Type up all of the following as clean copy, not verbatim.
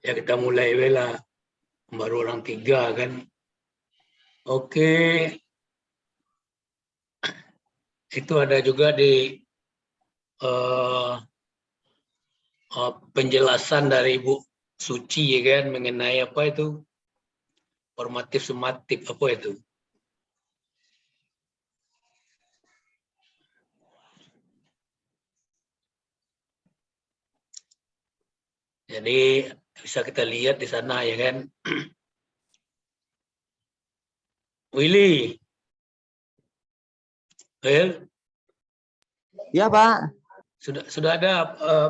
Ya kita mulai bela, baru orang 3 kan. Oke, itu ada juga di uh, penjelasan dari Ibu Suci ya kan mengenai apa itu formatif sumatif apa itu. Jadi bisa kita lihat di sana ya kan. Willy, Well, Iya, Pak. sudah ada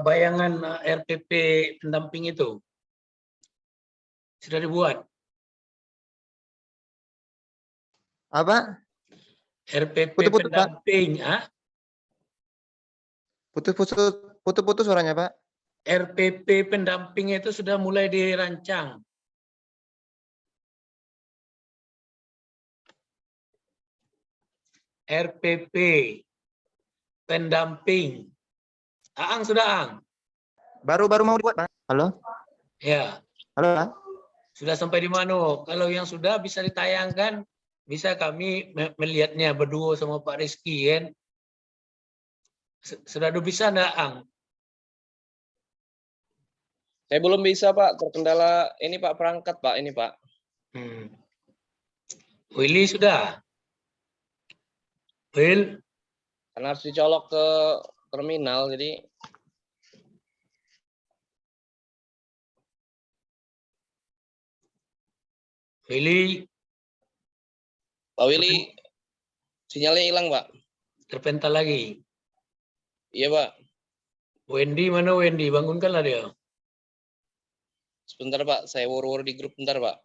bayangan RPP pendamping itu? Sudah dibuat? Apa? RPP Putus-putus, Pak. pendamping, Putus-putus suaranya, Pak. RPP pendamping itu sudah mulai dirancang. RPP pendamping. Aang sudah, Aang? Baru mau dibuat, Pak. Halo? Ya. Halo, Pak. Sudah sampai di mana? Kalau yang sudah bisa ditayangkan, bisa kami melihatnya berdua sama Pak Rizky kan. Sudah bisa enggak, Ang? Saya belum bisa, Pak. Terkendala ini, Pak, perangkat, Pak. Ini, Pak. Willy sudah? Will? Karena harus dicolok ke terminal, jadi... Willy? Pak Willy, sinyalnya hilang, Pak. Terpental lagi? Iya, Pak. Wendy, mana Wendy? Bangunkanlah dia. Sebentar, Pak. Saya war-war di grup, bentar, Pak.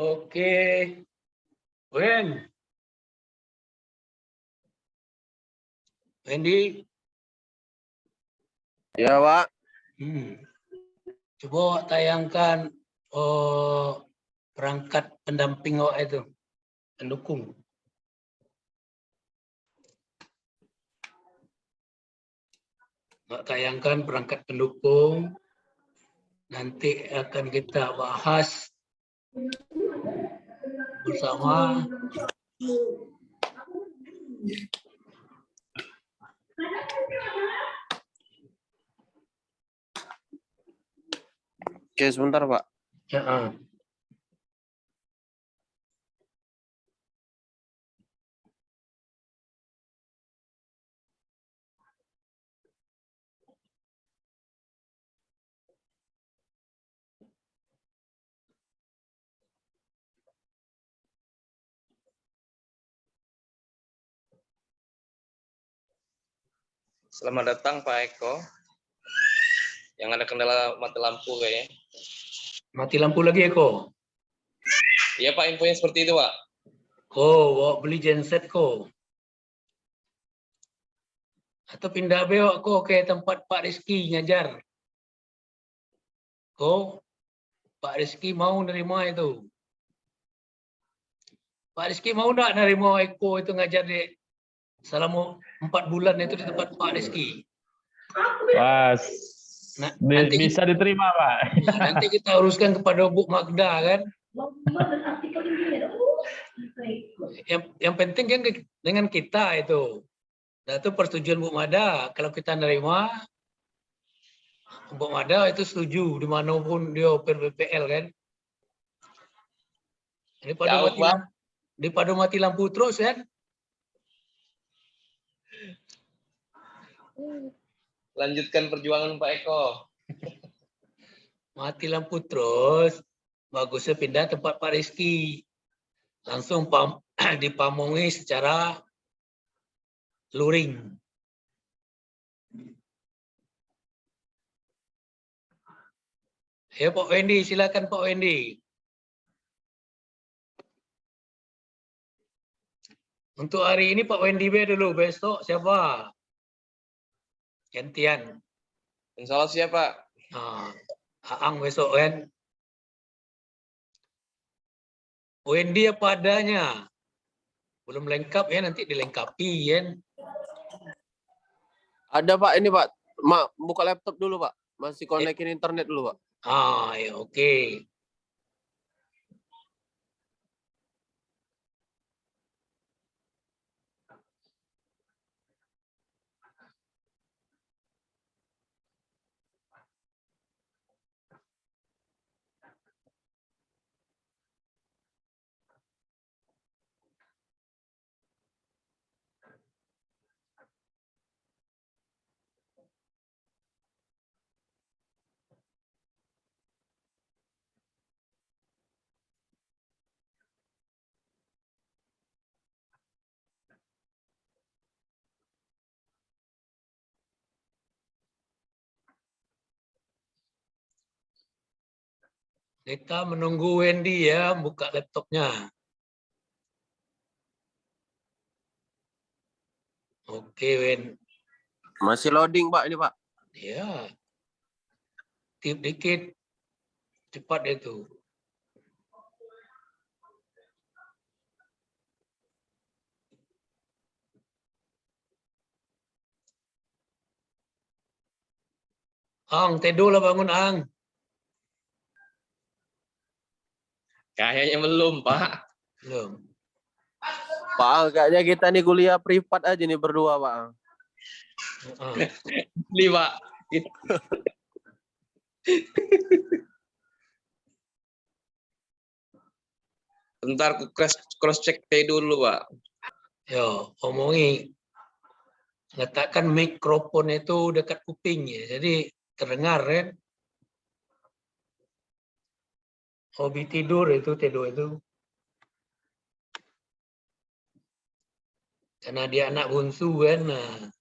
Oke. Wen. Wendy, Ya, Pak. coba tayangkan perangkat pendamping awak itu, pendukung. Awak tayangkan perangkat pendukung. Nanti akan kita bahas bersama. Oke, sebentar, Pak. Ya, Selamat datang, Pak Eko. Yang ada kendala mati lampu kayaknya. mati lampu lagi Eko. Iya, Pak, infonya seperti itu, Pak. Bawa beli genset ko. Atau pindah bewak ko ke tempat Pak Rizky ngajar. Pak Rizky mau nerima itu. Pak Rizky mau enggak nerima Eko itu ngajar di selama 4 bulan itu di tempat Pak Rizky? Pas Nanti bisa diterima, Pak. nanti kita uruskan kepada Bu Magda kan. Yang penting kan dengan kita itu. Nah, itu persetujuan Bu Mada. Kalau kita nerima, Bu Mada itu setuju dimanapun dia PPL kan. Daripada mati lampu terus kan. Lanjutkan perjuangan Pak Eko. Mati lampu terus, bagusnya pindah tempat Pak Rizky. Langsung dipamongi secara luring. Ya Pak Wendy, silakan Pak Wendy. Untuk hari ini Pak Wendy B dulu, besok siapa? Gantian. Insya Allah siap, Pak. Nah, Aang besok kan. Wendy apa adanya. Belum lengkap ya, nanti dilengkapi kan. Ada Pak, ini Pak. Buka laptop dulu Pak. Masih konekin internet dulu Pak. Ya oke. Kita menunggu Wendy ya, buka laptopnya. Oke, Wen. Masih loading Pak ini Pak. Ya. Tip dikit. Cepat itu. Ang, tidur lah bangun, Ang. Kayaknya belum, Pak. Belum. Pak, kayaknya kita nih kuliah privat aja nih berdua Pak. Ini, Pak. Bentar, aku cross check dulu, Pak. Yo, omongi. Letakkan mikrofon itu dekat kuping ya, jadi terdengar kan. Hobi tidur itu. Karena dia anak bungsu kan. Nah.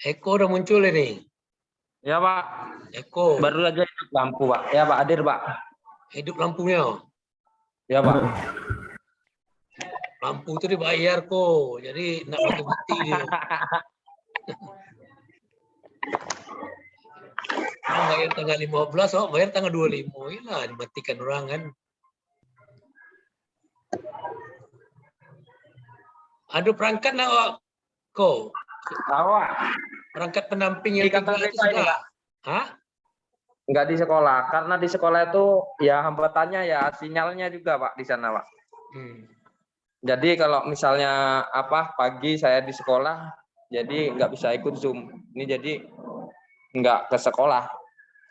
Eko udah muncul ini. Ya Pak, Eko, baru aja hidup lampu Pak. Ya Pak, hadir Pak. hidup lampunya. Ya Pak. Lampu itu dibayar kok, jadi nak mati-mati dia. Orang bayar tanggal 15, oh bayar tanggal 25. Iyalah, dimatikan orang kan. Ada perangkat nak kok? Awak Perangkat pendamping yang di kantor 3 itu desa ini sudah. Pak. Hah? Enggak di sekolah, karena di sekolah itu ya hambatannya ya sinyalnya juga Pak di sana Pak. Jadi kalau misalnya pagi saya di sekolah, jadi nggak bisa ikut Zoom. Ini jadi nggak ke sekolah,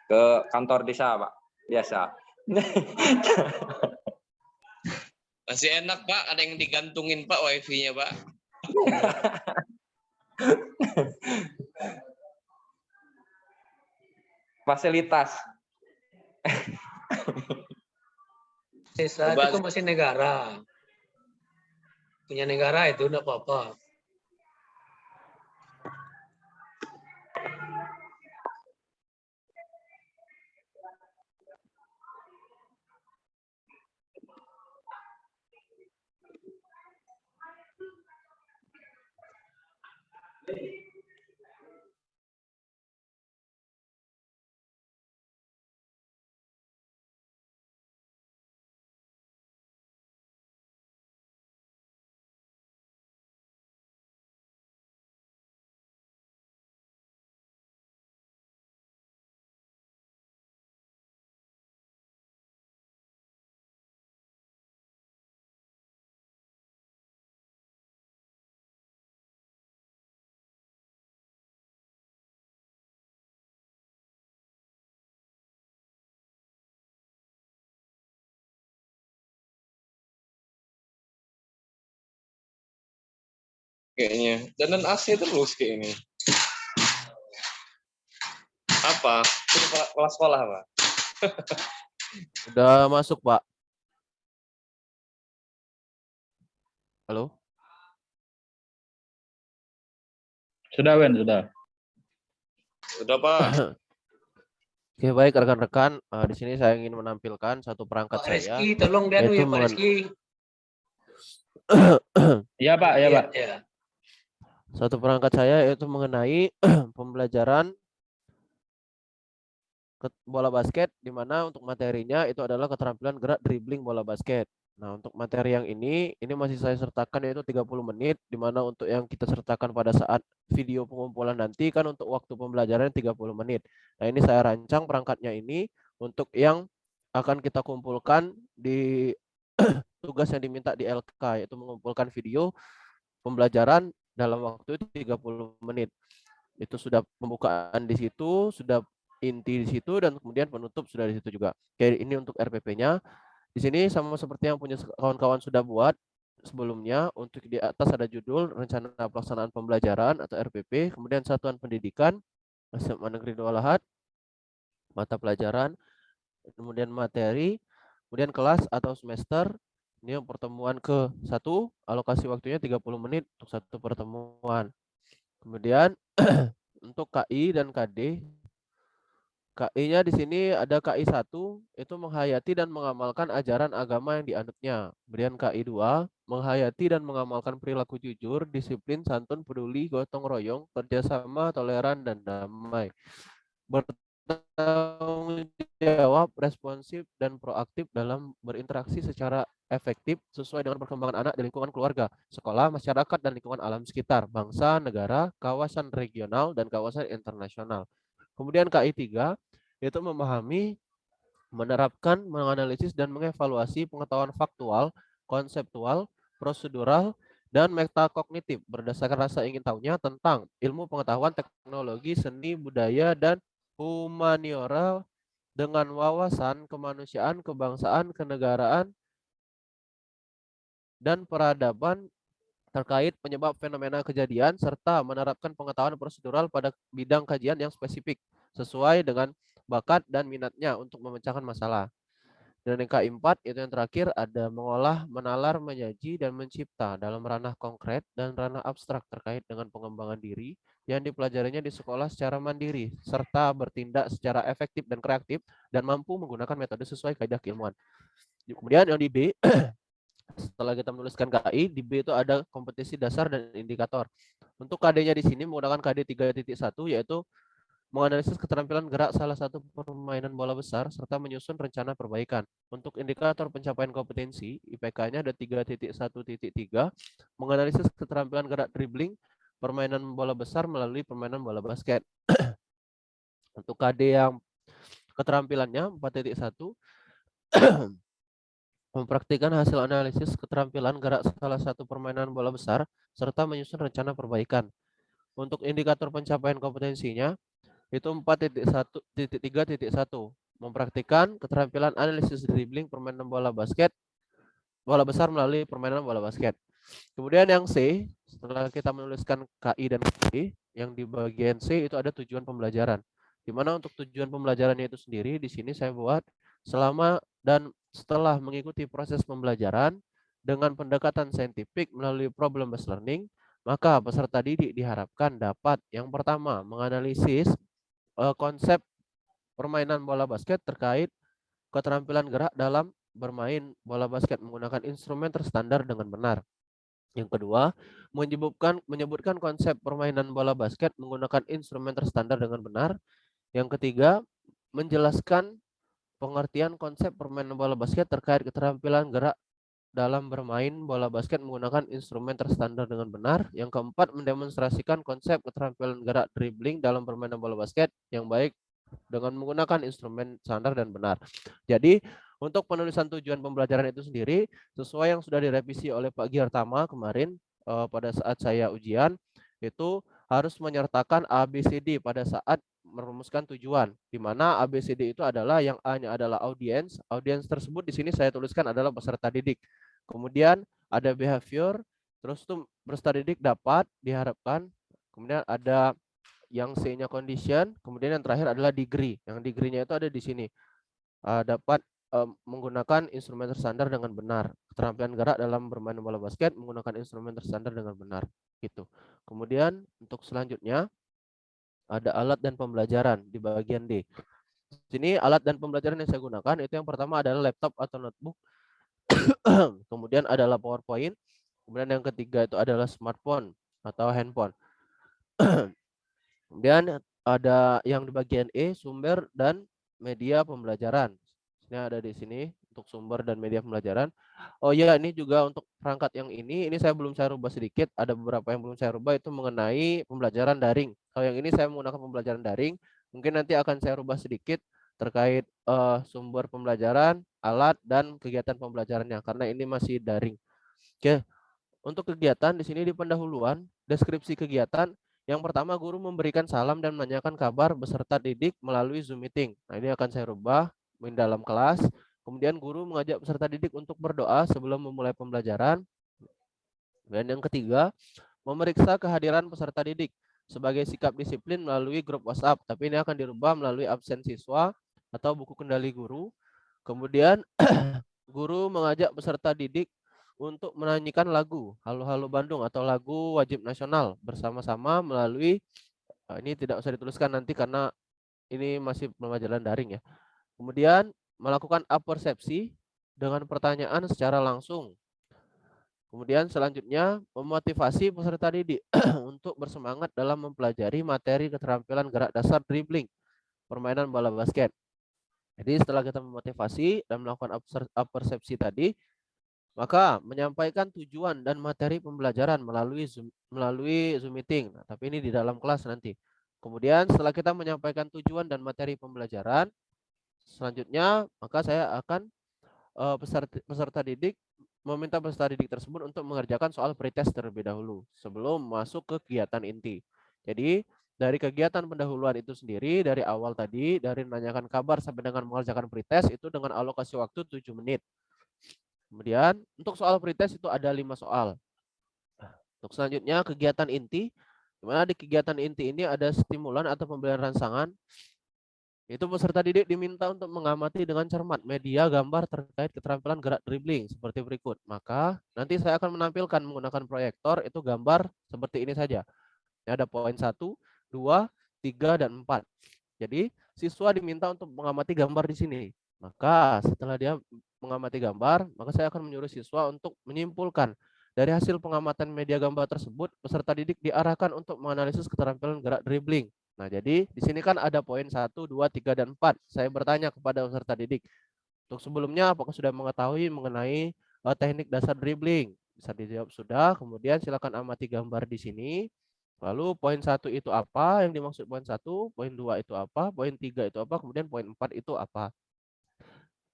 ke kantor desa Pak, biasa. Masih enak Pak, ada yang digantungin Pak wifi-nya Pak. Fasilitas. Desa itu masih negara. Punya negara itu enggak apa-apa. Kayaknya. Dan AC terus kayak ini. Apa? Itu kelas sekolah Pak. Udah masuk, Pak. Halo? Sudah, Wen, sudah. Sudah Pak. Oke, baik rekan-rekan. Di sini saya ingin menampilkan satu perangkat Pak saya. Reski, tolong dia Yaitu ya Pak Reski. Iya Pak, ya Pak. Ya. Satu perangkat saya yaitu mengenai pembelajaran bola basket, di mana untuk materinya itu adalah keterampilan gerak dribbling bola basket. Nah, untuk materi yang ini masih saya sertakan yaitu 30 menit, di mana untuk yang kita sertakan pada saat video pengumpulan nanti kan untuk waktu pembelajaran 30 menit. Nah, ini saya rancang perangkatnya ini untuk yang akan kita kumpulkan di tugas yang diminta di LK, yaitu mengumpulkan video pembelajaran dalam waktu itu 30 menit. Itu sudah pembukaan di situ, sudah inti di situ, dan kemudian penutup sudah di situ juga. Oke, ini untuk RPP-nya. Di sini sama seperti yang punya kawan-kawan sudah buat sebelumnya, untuk di atas ada judul rencana pelaksanaan pembelajaran atau RPP, kemudian satuan pendidikan, SMA Negeri Dua Lahad, mata pelajaran, kemudian materi, kemudian kelas atau semester. Ini yang pertemuan ke-1, alokasi waktunya 30 menit untuk satu pertemuan. Kemudian untuk KI dan KD, KI-nya di sini ada KI 1, itu menghayati dan mengamalkan ajaran agama yang dianutnya. Kemudian KI 2, menghayati dan mengamalkan perilaku jujur, disiplin, santun, peduli, gotong royong, kerjasama, toleran, dan damai. Bertanggung jawab, responsif, dan proaktif dalam berinteraksi secara efektif sesuai dengan perkembangan anak di lingkungan keluarga, sekolah, masyarakat, dan lingkungan alam sekitar, bangsa, negara, kawasan regional, dan kawasan internasional. Kemudian KI 3, yaitu memahami, menerapkan, menganalisis, dan mengevaluasi pengetahuan faktual, konseptual, prosedural, dan metakognitif berdasarkan rasa ingin tahunya tentang ilmu pengetahuan, teknologi, seni, budaya, dan humaniora dengan wawasan kemanusiaan, kebangsaan, kenegaraan, dan peradaban terkait penyebab fenomena kejadian, serta menerapkan pengetahuan prosedural pada bidang kajian yang spesifik sesuai dengan bakat dan minatnya untuk memecahkan masalah. Dan yang keempat, itu yang terakhir, ada mengolah, menalar, menyaji, dan mencipta dalam ranah konkret dan ranah abstrak terkait dengan pengembangan diri, yang dipelajarinya di sekolah secara mandiri, serta bertindak secara efektif dan kreatif, dan mampu menggunakan metode sesuai kaidah keilmuan. Kemudian yang di B, setelah kita menuliskan KI, di B itu ada kompetisi dasar dan indikator. Untuk KD-nya di sini menggunakan KD 3.1, yaitu menganalisis keterampilan gerak salah satu permainan bola besar, serta menyusun rencana perbaikan. Untuk indikator pencapaian kompetensi, IPK-nya ada 3.1.3, menganalisis keterampilan gerak dribbling, permainan bola besar melalui permainan bola basket. Untuk KD yang keterampilannya 4.1, mempraktikkan hasil analisis keterampilan gerak salah satu permainan bola besar, serta menyusun rencana perbaikan. Untuk indikator pencapaian kompetensinya, itu 4.1.3.1, mempraktikkan keterampilan analisis dribbling permainan bola besar melalui permainan bola basket. Kemudian yang C, setelah kita menuliskan KI dan KI, yang di bagian C itu ada tujuan pembelajaran. Di mana untuk tujuan pembelajarannya itu sendiri, di sini saya buat selama dan setelah mengikuti proses pembelajaran dengan pendekatan saintifik melalui problem based learning, maka peserta didik diharapkan dapat yang pertama menganalisis konsep permainan bola basket terkait keterampilan gerak dalam bermain bola basket menggunakan instrumen terstandar dengan benar. Yang kedua, menyebutkan konsep permainan bola basket menggunakan instrumen terstandar dengan benar. Yang ketiga, menjelaskan pengertian konsep permainan bola basket terkait keterampilan gerak dalam bermain bola basket menggunakan instrumen terstandar dengan benar. Yang keempat, mendemonstrasikan konsep keterampilan gerak dribbling dalam permainan bola basket yang baik dengan menggunakan instrumen standar dan benar. Jadi, untuk penulisan tujuan pembelajaran itu sendiri, sesuai yang sudah direvisi oleh Pak Giartama kemarin pada saat saya ujian, itu harus menyertakan ABCD pada saat merumuskan tujuan, di mana ABCD itu adalah yang A-nya adalah audiens. Audiens tersebut di sini saya tuliskan adalah peserta didik. Kemudian ada behavior, terus itu peserta didik dapat, diharapkan. Kemudian ada yang C-nya condition, kemudian yang terakhir adalah degree. Yang degree-nya itu ada di sini. Dapat menggunakan instrumen terstandar dengan benar. Keterampilan gerak dalam bermain bola basket menggunakan instrumen terstandar dengan benar. Gitu. Kemudian untuk selanjutnya ada alat dan pembelajaran di bagian D. Sini alat dan pembelajaran yang saya gunakan itu yang pertama adalah laptop atau notebook. Kemudian adalah PowerPoint. Kemudian yang ketiga itu adalah smartphone atau handphone. Kemudian ada yang di bagian E, sumber dan media pembelajaran. Ini ada di sini untuk sumber dan media pembelajaran. Oh iya, ini juga untuk perangkat yang ini saya belum saya rubah sedikit. Ada beberapa yang belum saya rubah itu mengenai pembelajaran daring. Kalau yang ini saya menggunakan pembelajaran daring, mungkin nanti akan saya rubah sedikit terkait sumber pembelajaran, alat, dan kegiatan pembelajarannya, karena ini masih daring. Oke, untuk kegiatan di sini di pendahuluan, deskripsi kegiatan. Yang pertama, guru memberikan salam dan menanyakan kabar beserta didik melalui Zoom meeting. Nah, ini akan saya rubah di dalam kelas. Kemudian guru mengajak peserta didik untuk berdoa sebelum memulai pembelajaran. Dan yang ketiga, memeriksa kehadiran peserta didik sebagai sikap disiplin melalui grup WhatsApp. Tapi ini akan dirubah melalui absen siswa atau buku kendali guru. Kemudian guru mengajak peserta didik untuk menyanyikan lagu Halo Halo Bandung atau lagu wajib nasional bersama-sama melalui, ini tidak usah dituliskan nanti karena ini masih pembelajaran daring ya. Kemudian melakukan apersepsi dengan pertanyaan secara langsung. Kemudian selanjutnya memotivasi peserta didik untuk bersemangat dalam mempelajari materi keterampilan gerak dasar dribbling permainan bola basket. Jadi setelah kita memotivasi dan melakukan apersepsi tadi, maka menyampaikan tujuan dan materi pembelajaran melalui Zoom meeting. Nah, tapi ini di dalam kelas nanti. Kemudian setelah kita menyampaikan tujuan dan materi pembelajaran, selanjutnya maka saya akan peserta didik meminta peserta didik tersebut untuk mengerjakan soal pretest terlebih dahulu sebelum masuk ke kegiatan inti. Jadi dari kegiatan pendahuluan itu sendiri dari awal tadi, dari menanyakan kabar sampai dengan mengerjakan pretest itu dengan alokasi waktu 7 menit. Kemudian untuk soal pretest itu ada 5 soal. Untuk selanjutnya kegiatan inti, di mana di kegiatan inti ini ada stimulan atau pemberian rangsangan. Itu peserta didik diminta untuk mengamati dengan cermat media gambar terkait keterampilan gerak dribbling seperti berikut. Maka nanti saya akan menampilkan menggunakan proyektor itu gambar seperti ini saja. Ini ada poin 1, 2, 3, dan 4. Jadi siswa diminta untuk mengamati gambar di sini. Maka setelah dia mengamati gambar, maka saya akan menyuruh siswa untuk menyimpulkan dari hasil pengamatan media gambar tersebut, peserta didik diarahkan untuk menganalisis keterampilan gerak dribbling. Nah, jadi di sini kan ada poin 1, 2, 3, dan 4. Saya bertanya kepada peserta didik, untuk sebelumnya apakah sudah mengetahui mengenai teknik dasar dribbling? Bisa dijawab sudah, kemudian silakan amati gambar di sini. Lalu poin 1 itu apa? Yang dimaksud poin 1, poin 2 itu apa, poin 3 itu apa, kemudian poin 4 itu apa.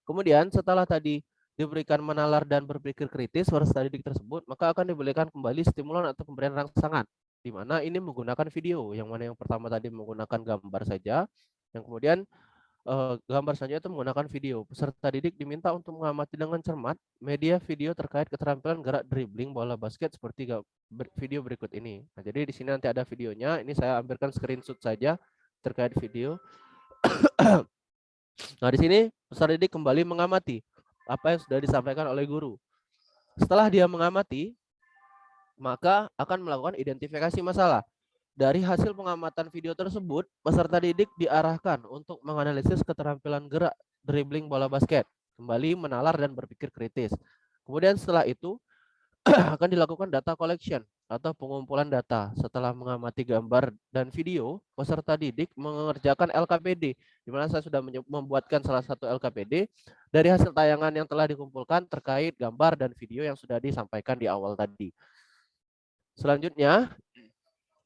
Kemudian setelah tadi diberikan menalar dan berpikir kritis peserta didik tersebut, maka akan diberikan kembali stimulan atau pemberian rangsangan, di mana ini menggunakan video. Yang mana yang pertama tadi menggunakan gambar saja, yang kemudian gambar saja itu menggunakan video. Peserta didik diminta untuk mengamati dengan cermat media video terkait keterampilan gerak dribbling bola basket seperti video berikut ini. Nah, jadi di sini nanti ada videonya. Ini saya ambilkan screenshot saja terkait video. Nah, di sini peserta didik kembali mengamati apa yang sudah disampaikan oleh guru. Setelah dia mengamati, maka akan melakukan identifikasi masalah. Dari hasil pengamatan video tersebut, peserta didik diarahkan untuk menganalisis keterampilan gerak dribbling bola basket, kembali menalar dan berpikir kritis. Kemudian setelah itu akan dilakukan data collection atau pengumpulan data. Setelah mengamati gambar dan video, peserta didik mengerjakan LKPD, di mana saya sudah membuatkan salah satu LKPD dari hasil tayangan yang telah dikumpulkan terkait gambar dan video yang sudah disampaikan di awal tadi. Selanjutnya,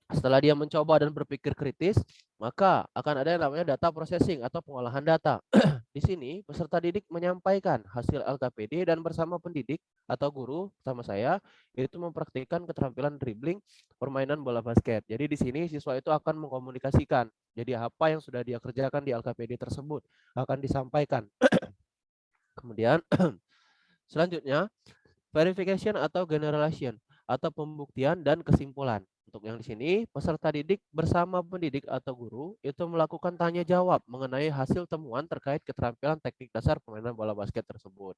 setelah dia mencoba dan berpikir kritis, maka akan ada yang namanya data processing atau pengolahan data. Di sini peserta didik menyampaikan hasil LKPD dan bersama pendidik atau guru sama saya itu mempraktikkan keterampilan dribbling permainan bola basket. Jadi di sini siswa itu akan mengkomunikasikan. Jadi apa yang sudah dia kerjakan di LKPD tersebut akan disampaikan. Kemudian selanjutnya verification atau generalization atau pembuktian dan kesimpulan. Untuk yang di sini, peserta didik bersama pendidik atau guru itu melakukan tanya jawab mengenai hasil temuan terkait keterampilan teknik dasar permainan bola basket tersebut.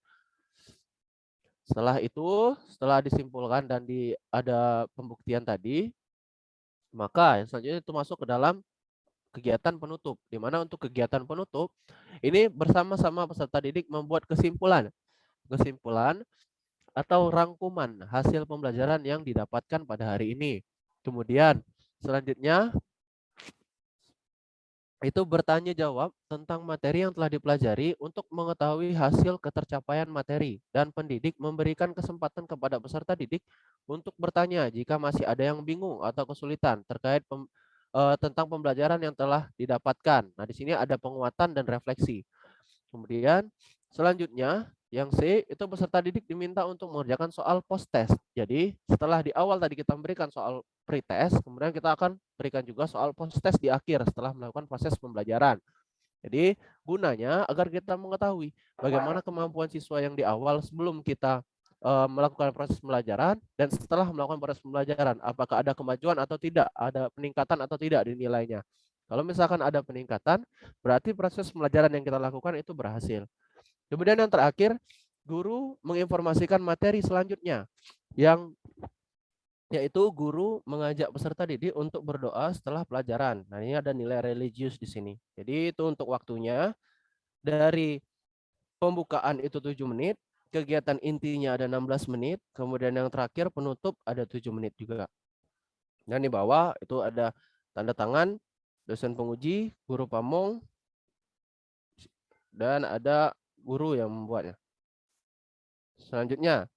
Setelah itu, setelah disimpulkan dan ada pembuktian tadi, maka yang selanjutnya itu masuk ke dalam kegiatan penutup. Di mana untuk kegiatan penutup, ini bersama-sama peserta didik membuat kesimpulan atau rangkuman hasil pembelajaran yang didapatkan pada hari ini. Kemudian selanjutnya itu bertanya jawab tentang materi yang telah dipelajari untuk mengetahui hasil ketercapaian materi, dan pendidik memberikan kesempatan kepada peserta didik untuk bertanya jika masih ada yang bingung atau kesulitan terkait tentang pembelajaran yang telah didapatkan. Nah, di sini ada penguatan dan refleksi. Kemudian selanjutnya yang C itu peserta didik diminta untuk mengerjakan soal post test. Jadi setelah di awal tadi kita memberikan soal pre-test, kemudian kita akan berikan juga soal post test di akhir setelah melakukan proses pembelajaran. Jadi gunanya agar kita mengetahui bagaimana kemampuan siswa yang di awal sebelum kita melakukan proses pembelajaran dan setelah melakukan proses pembelajaran, apakah ada kemajuan atau tidak, ada peningkatan atau tidak di nilainya. Kalau misalkan ada peningkatan, berarti proses pembelajaran yang kita lakukan itu berhasil. Kemudian yang terakhir, guru menginformasikan materi selanjutnya, yaitu guru mengajak peserta didik untuk berdoa setelah pelajaran. Nah, ini ada nilai religius di sini. Jadi itu untuk waktunya. Dari pembukaan itu 7 menit, kegiatan intinya ada 16 menit, kemudian yang terakhir penutup ada 7 menit juga. Dan di bawah itu ada tanda tangan dosen penguji, guru pamong, dan ada guru yang membuatnya. Selanjutnya,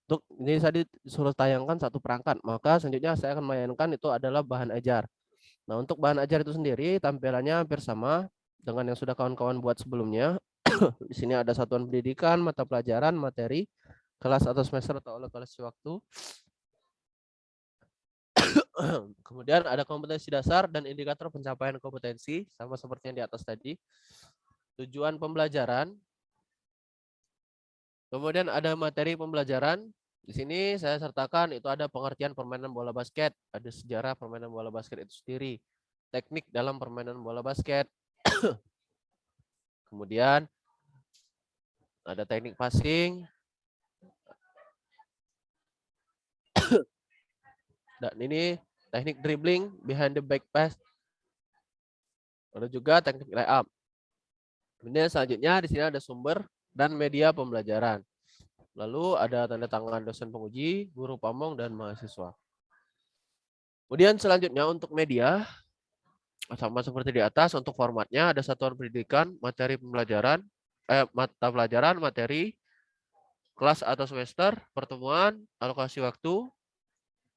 untuk ini tadi disuruh tayangkan satu perangkat, maka selanjutnya saya akan mainkan itu adalah bahan ajar. Nah, untuk bahan ajar itu sendiri tampilannya hampir sama dengan yang sudah kawan-kawan buat sebelumnya. Di sini ada satuan pendidikan, mata pelajaran, materi, kelas atau semester atau alokasi waktu. Kemudian ada kompetensi dasar dan indikator pencapaian kompetensi, sama seperti yang di atas tadi. Tujuan pembelajaran. Kemudian ada materi pembelajaran. Di sini saya sertakan itu ada pengertian permainan bola basket, ada sejarah permainan bola basket itu sendiri, teknik dalam permainan bola basket. Kemudian ada teknik passing. Dan ini teknik dribbling, behind the back pass, Ada juga teknik layup. Kemudian selanjutnya di sini ada sumber dan media pembelajaran. Lalu ada tanda tangan dosen penguji, guru pamong, dan mahasiswa. Kemudian selanjutnya untuk media, sama seperti di atas, untuk formatnya ada satuan pendidikan, materi pembelajaran, mata pelajaran, materi, kelas atau semester, pertemuan, alokasi waktu,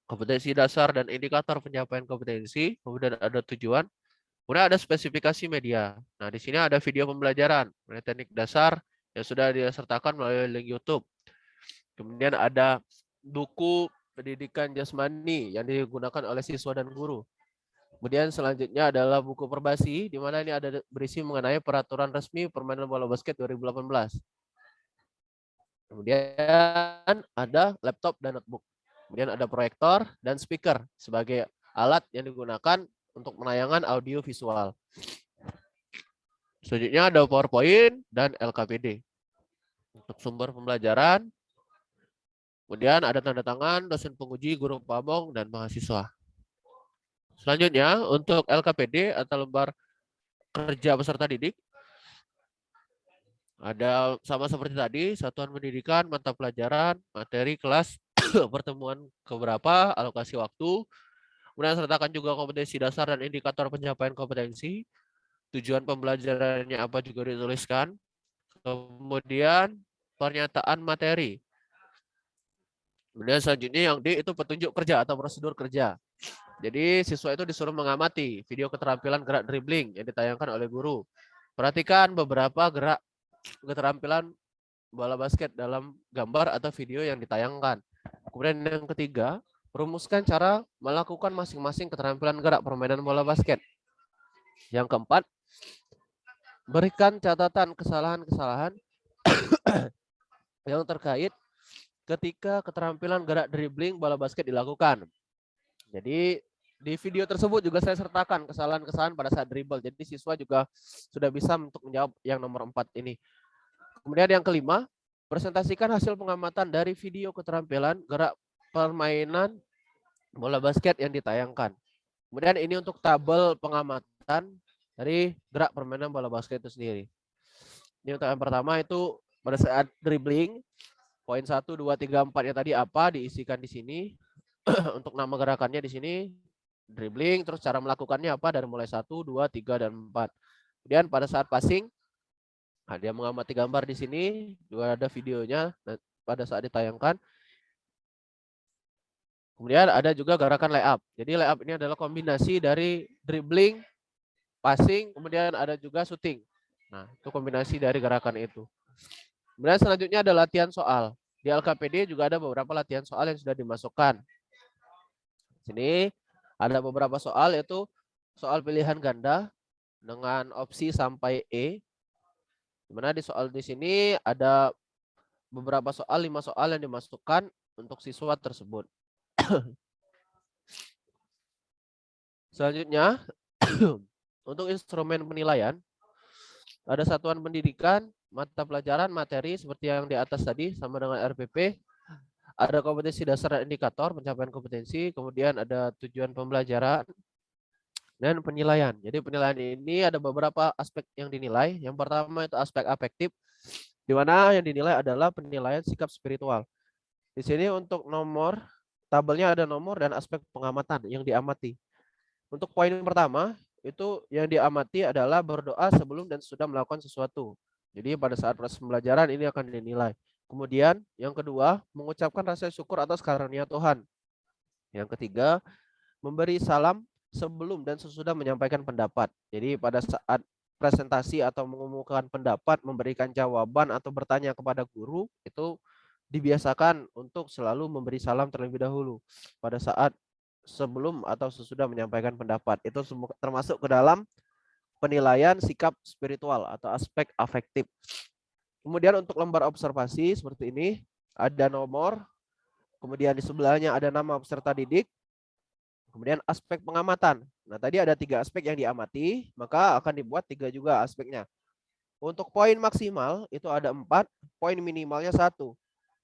kompetensi dasar dan indikator pencapaian kompetensi, kemudian ada tujuan, kemudian ada spesifikasi media. Nah, di sini ada video pembelajaran, teknik dasar yang sudah disertakan melalui link YouTube. Kemudian ada buku pendidikan jasmani yang digunakan oleh siswa dan guru. Kemudian selanjutnya adalah buku perbasi, di mana ini ada berisi mengenai peraturan resmi permainan bola basket 2018. Kemudian ada laptop dan notebook. Kemudian ada proyektor dan speaker sebagai alat yang digunakan untuk penayangan audio visual. Selanjutnya ada PowerPoint dan LKPD. Untuk sumber pembelajaran, kemudian ada tanda tangan dosen penguji, guru pamong, dan mahasiswa. Selanjutnya untuk LKPD atau lembar kerja peserta didik, ada sama seperti tadi, satuan pendidikan, mata pelajaran, materi kelas, pertemuan keberapa, alokasi waktu, kemudian sertakan juga kompetensi dasar dan indikator pencapaian kompetensi, tujuan pembelajarannya apa juga dituliskan, kemudian pernyataan materi. Kemudian selanjutnya yang D itu petunjuk kerja atau prosedur kerja. Jadi siswa itu disuruh mengamati video keterampilan gerak dribbling yang ditayangkan oleh guru. Perhatikan beberapa gerak keterampilan bola basket dalam gambar atau video yang ditayangkan. Kemudian yang ketiga, rumuskan cara melakukan masing-masing keterampilan gerak permainan bola basket. Yang keempat, berikan catatan kesalahan-kesalahan yang terkait ketika keterampilan gerak dribbling bola basket dilakukan. Jadi di video tersebut juga saya sertakan kesalahan-kesalahan pada saat dribble. Jadi siswa juga sudah bisa untuk menjawab yang nomor 4 ini. Kemudian yang kelima, presentasikan hasil pengamatan dari video keterampilan gerak permainan bola basket yang ditayangkan. Kemudian ini untuk tabel pengamatan dari gerak permainan bola basket itu sendiri. Ini untuk yang pertama itu pada saat dribbling, poin 1, 2, 3, 4 yang tadi apa diisikan di sini. Untuk nama gerakannya di sini dribbling, terus cara melakukannya apa dari mulai 1, 2, 3, dan 4. Kemudian pada saat passing, dia mengamati gambar di sini, juga ada videonya pada saat ditayangkan. Kemudian ada juga gerakan layup. Jadi layup ini adalah kombinasi dari dribbling, passing, kemudian ada juga shooting. Nah, itu kombinasi dari gerakan itu. Kemudian selanjutnya ada latihan soal. Di LKPD juga ada beberapa latihan soal yang sudah dimasukkan. Sini ada beberapa soal, yaitu soal pilihan ganda dengan opsi sampai E. Dimana di soal di sini ada beberapa soal, 5 soal yang dimasukkan untuk siswa tersebut. Selanjutnya, untuk instrumen penilaian, ada satuan pendidikan, mata pelajaran, materi seperti yang di atas tadi sama dengan RPP. Ada kompetensi dasar dan indikator pencapaian kompetensi, kemudian ada tujuan pembelajaran, dan penilaian. Jadi penilaian ini ada beberapa aspek yang dinilai. Yang pertama itu aspek afektif, di mana yang dinilai adalah penilaian sikap spiritual. Di sini untuk nomor, tabelnya ada nomor dan aspek pengamatan yang diamati. Untuk poin pertama, itu yang diamati adalah berdoa sebelum dan sudah melakukan sesuatu. Jadi pada saat proses pembelajaran ini akan dinilai. Kemudian yang kedua, mengucapkan rasa syukur atas karunia Tuhan. Yang ketiga, memberi salam sebelum dan sesudah menyampaikan pendapat. Jadi pada saat presentasi atau mengumumkan pendapat, memberikan jawaban atau bertanya kepada guru, itu dibiasakan untuk selalu memberi salam terlebih dahulu pada saat sebelum atau sesudah menyampaikan pendapat. Itu termasuk ke dalam penilaian sikap spiritual atau aspek afektif. Kemudian untuk lembar observasi seperti ini, ada nomor, kemudian di sebelahnya ada nama peserta didik, kemudian aspek pengamatan. Nah, tadi ada 3 aspek yang diamati, maka akan dibuat 3 juga aspeknya. Untuk poin maksimal itu ada 4, poin minimalnya 1.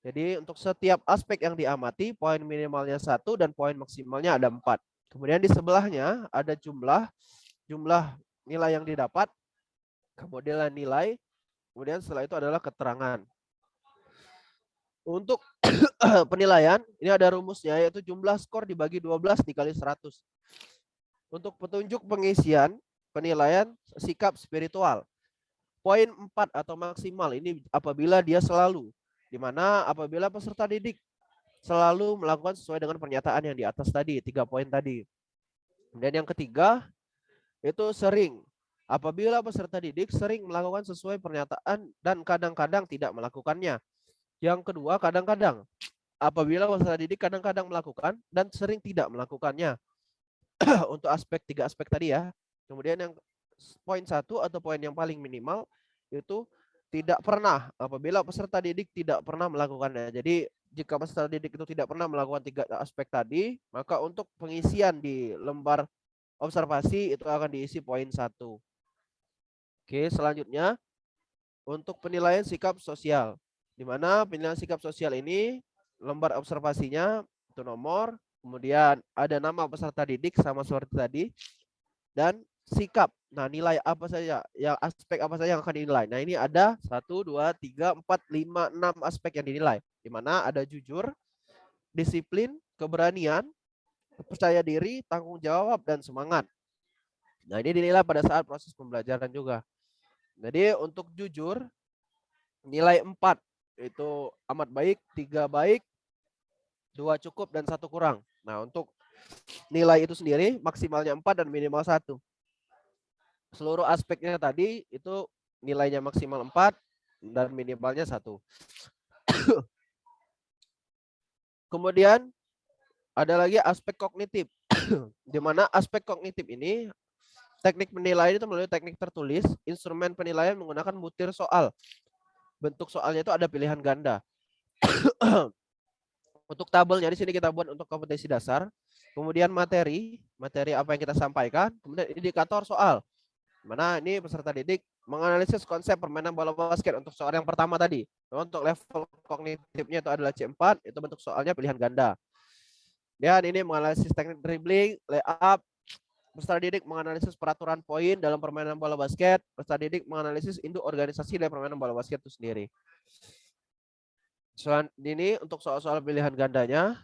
Jadi untuk setiap aspek yang diamati, poin minimalnya 1 dan poin maksimalnya ada 4. Kemudian di sebelahnya ada jumlah nilai yang didapat, kemudian nilai, kemudian setelah itu adalah keterangan. Untuk penilaian, ini ada rumusnya, yaitu jumlah skor dibagi 12 dikali 100. Untuk petunjuk pengisian, penilaian sikap spiritual. Poin 4 atau maksimal ini apabila dia selalu, di mana apabila peserta didik selalu melakukan sesuai dengan pernyataan yang di atas tadi, 3 poin tadi. Kemudian yang ketiga, itu sering. Apabila peserta didik sering melakukan sesuai pernyataan dan kadang-kadang tidak melakukannya. Yang kedua, kadang-kadang. Apabila peserta didik kadang-kadang melakukan dan sering tidak melakukannya. Untuk tiga aspek tadi ya. Kemudian yang poin 1 atau poin yang paling minimal itu tidak pernah. Apabila peserta didik tidak pernah melakukannya. Jadi jika peserta didik itu tidak pernah melakukan 3 aspek tadi, maka untuk pengisian di lembar observasi itu akan diisi poin 1. Oke, selanjutnya untuk penilaian sikap sosial. Di mana penilaian sikap sosial ini lembar observasinya itu nomor, kemudian ada nama peserta didik sama seperti tadi, dan sikap. Nah, nilai apa saja, yang aspek apa saja yang akan dinilai. Nah, ini ada 1, 2, 3, 4, 5, 6 aspek yang dinilai. Di mana ada jujur, disiplin, keberanian, percaya diri, tanggung jawab, dan semangat. Nah, ini dinilai pada saat proses pembelajaran juga. Jadi untuk jujur, nilai 4 itu amat baik, 3 baik, 2 cukup, dan 1 kurang. Nah, untuk nilai itu sendiri maksimalnya 4 dan minimal 1. Seluruh aspeknya tadi itu nilainya maksimal 4 dan minimalnya 1. Kemudian ada lagi aspek kognitif. Di mana aspek kognitif ini teknik penilaian itu melalui teknik tertulis, instrumen penilaian menggunakan butir soal. Bentuk soalnya itu ada pilihan ganda. Untuk tabelnya di sini kita buat untuk kompetensi dasar, kemudian materi apa yang kita sampaikan, kemudian indikator soal. Mana ini peserta didik menganalisis konsep permainan bola basket untuk soal yang pertama tadi. Untuk level kognitifnya itu adalah C4, itu bentuk soalnya pilihan ganda. Dan ini menganalisis teknik dribbling, layup. Peserta didik menganalisis peraturan poin dalam permainan bola basket. Peserta didik menganalisis induk organisasi dalam permainan bola basket itu sendiri. Soal ini untuk soal-soal pilihan gandanya.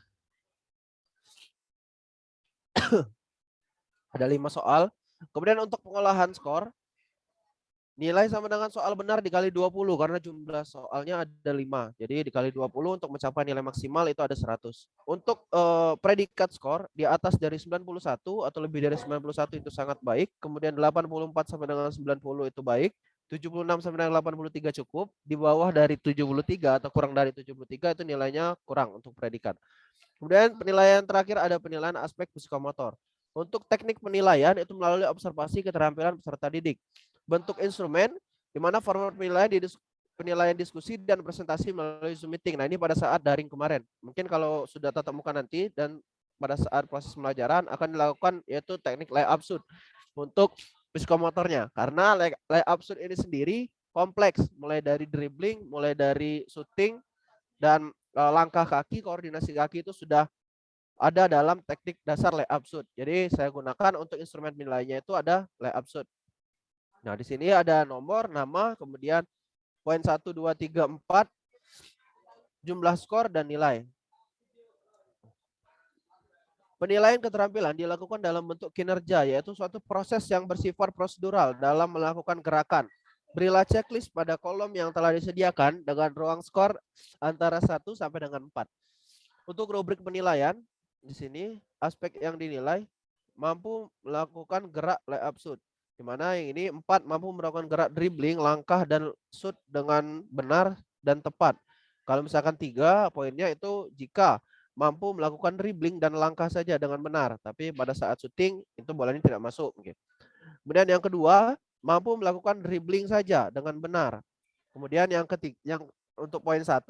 Ada 5 soal. Kemudian untuk pengolahan skor, nilai sama dengan soal benar dikali 20 karena jumlah soalnya ada 5. Jadi dikali 20 untuk mencapai nilai maksimal itu ada 100. Untuk predikat skor di atas dari 91 atau lebih dari 91 itu sangat baik. Kemudian 84 sampai dengan 90 itu baik. 76 sampai dengan 83 cukup. Di bawah dari 73 atau kurang dari 73 itu nilainya kurang untuk predikat. Kemudian penilaian terakhir ada penilaian aspek psikomotor. Untuk teknik penilaian itu melalui observasi keterampilan peserta didik. Bentuk instrumen di mana format penilaian diskusi dan presentasi melalui Zoom meeting. Nah, ini pada saat daring kemarin. Mungkin kalau sudah tatap muka nanti dan pada saat proses pembelajaran akan dilakukan yaitu teknik layup shoot untuk psikomotornya. Karena layup shoot ini sendiri kompleks, mulai dari dribbling, mulai dari shooting dan langkah kaki, koordinasi kaki itu sudah ada dalam teknik dasar layup shoot. Jadi saya gunakan untuk instrumen penilaiannya itu ada layup shoot. Nah, di sini ada nomor, nama, kemudian poin 1, 2, 3, 4, jumlah skor, dan nilai. Penilaian keterampilan dilakukan dalam bentuk kinerja, yaitu suatu proses yang bersifat prosedural dalam melakukan gerakan. Berilah checklist pada kolom yang telah disediakan dengan ruang skor antara 1 sampai dengan 4. Untuk rubrik penilaian, di sini aspek yang dinilai mampu melakukan gerak layup shoot. Di mana yang ini 4 mampu melakukan gerak dribbling, langkah, dan shoot dengan benar dan tepat. Kalau misalkan 3 poinnya itu jika mampu melakukan dribbling dan langkah saja dengan benar. Tapi pada saat shooting itu bolanya tidak masuk. Kemudian yang kedua, mampu melakukan dribbling saja dengan benar. Kemudian yang ketiga, yang untuk poin 1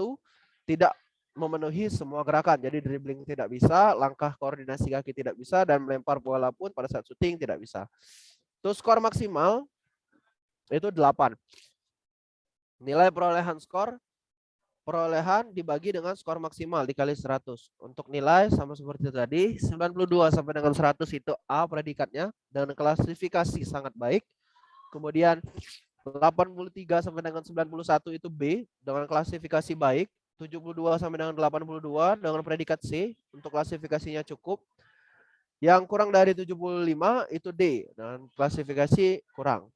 tidak memenuhi semua gerakan. Jadi dribbling tidak bisa, langkah koordinasi kaki tidak bisa, dan melempar bola pun pada saat shooting tidak bisa. Terus skor maksimal itu 8. Nilai perolehan skor, perolehan dibagi dengan skor maksimal dikali 100. Untuk nilai sama seperti tadi, 92 sampai dengan 100 itu A predikatnya, dengan klasifikasi sangat baik. Kemudian 83 sampai dengan 91 itu B dengan klasifikasi baik. 72 sampai dengan 82 dengan predikat C untuk klasifikasinya cukup. Yang kurang dari 75 itu D dan klasifikasi kurang.